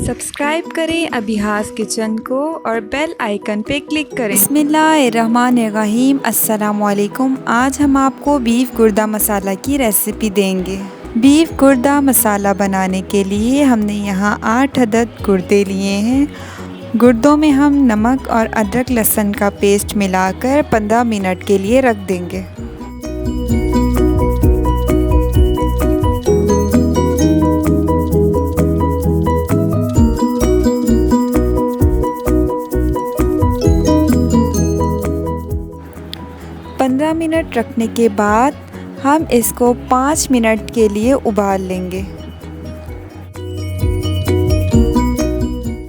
Subscribe करें अभिहास kitchen को और बेल आइकन पे क्लिक करें। बिस्मिल्लाहिर्रहमानिर्रहीम। अस्सलामुअलैकुम। आज हम आपको बीफ गुर्दा मसाला की रेसिपी देंगे। बीफ गुर्दा मसाला बनाने के लिए हमने यहाँ 8 अदद गुर्दे लिए हैं। गुर्दों में हम नमक और अदरक लहसुन का पेस्ट मिलाकर 15 मिनट के लिए रख देंगे। पंद्रह मिनट रखने के बाद हम इसको 5 मिनट के लिए उबाल लेंगे।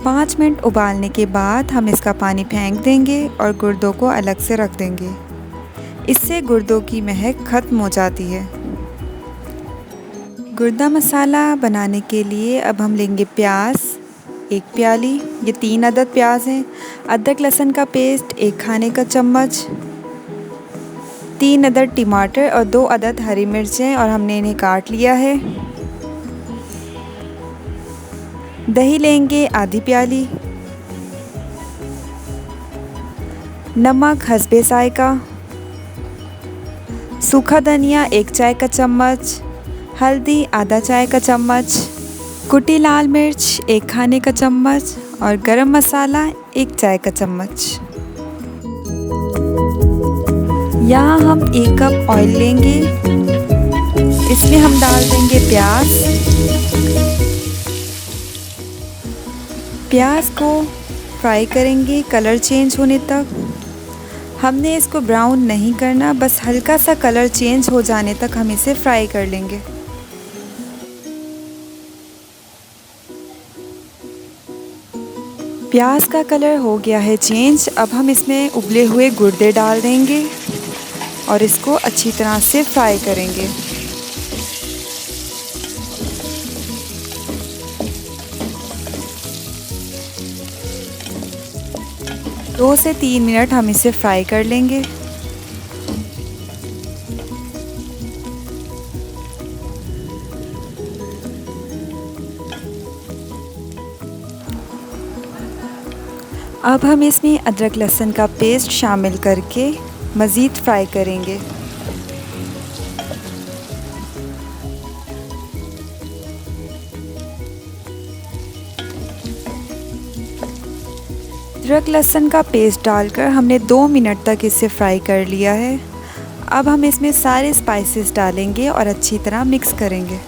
5 मिनट उबालने के बाद हम इसका पानी फेंक देंगे और गुर्दों को अलग से रख देंगे। इससे गुर्दों की महक ख़त्म हो जाती है। गुर्दा मसाला बनाने के लिए अब हम लेंगे प्याज 1 प्याली, ये 3 अदद प्याज हैं। अदरक लहसुन का पेस्ट 1 खाने का चम्मच, 3 अदद टमाटर और 2 अदद हरी मिर्चें और हमने इन्हें काट लिया है। दही लेंगे आधी प्याली, नमक हस्बे जायका, सूखा धनिया 1 चाय का चम्मच, हल्दी आधा चाय का चम्मच, कुटी लाल मिर्च 1 खाने का चम्मच और गरम मसाला 1 चाय का चम्मच। यहाँ हम 1 कप ऑयल लेंगे, इसमें हम डाल देंगे प्याज। प्याज को फ्राई करेंगे कलर चेंज होने तक। हमने इसको ब्राउन नहीं करना, बस हल्का सा कलर चेंज हो जाने तक हम इसे फ्राई कर लेंगे। प्याज का कलर हो गया है चेंज। अब हम इसमें उबले हुए गुर्दे डाल देंगे और इसको अच्छी तरह से फ्राई करेंगे। दो से 3 मिनट हम इसे फ्राई कर लेंगे। अब हम इसमें अदरक लहसुन का पेस्ट शामिल करके मज़ीद फ्राई करेंगे। अदरक लहसुन का पेस्ट डालकर हमने 2 मिनट तक इसे फ्राई कर लिया है। अब हम इसमें सारे स्पाइसेस डालेंगे और अच्छी तरह मिक्स करेंगे।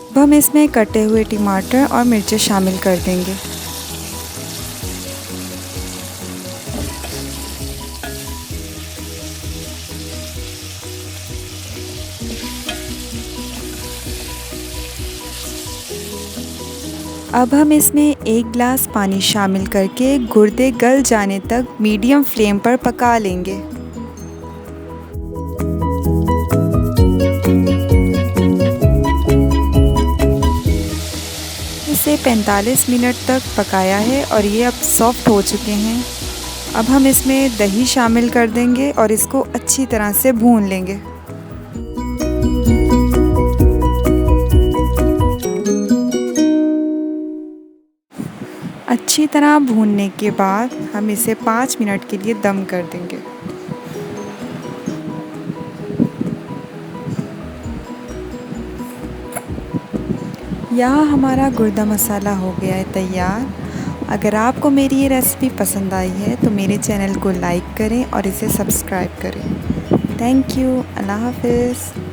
अब हम इसमें कटे हुए टमाटर और मिर्चें शामिल कर देंगे। अब हम इसमें 1 गिलास पानी शामिल करके गुर्दे गल जाने तक मीडियम फ्लेम पर पका लेंगे। इसे 45 मिनट तक पकाया है और ये अब सॉफ्ट हो चुके हैं। अब हम इसमें दही शामिल कर देंगे और इसको अच्छी तरह से भून लेंगे। अच्छी तरह भूनने के बाद हम इसे 5 मिनट के लिए दम कर देंगे। यहाँ हमारा गुर्दा मसाला हो गया है तैयार। अगर आपको मेरी ये रेसिपी पसंद आई है तो मेरे चैनल को लाइक करें और इसे सब्सक्राइब करें। Thank you. अल्लाह हाफ़िज़।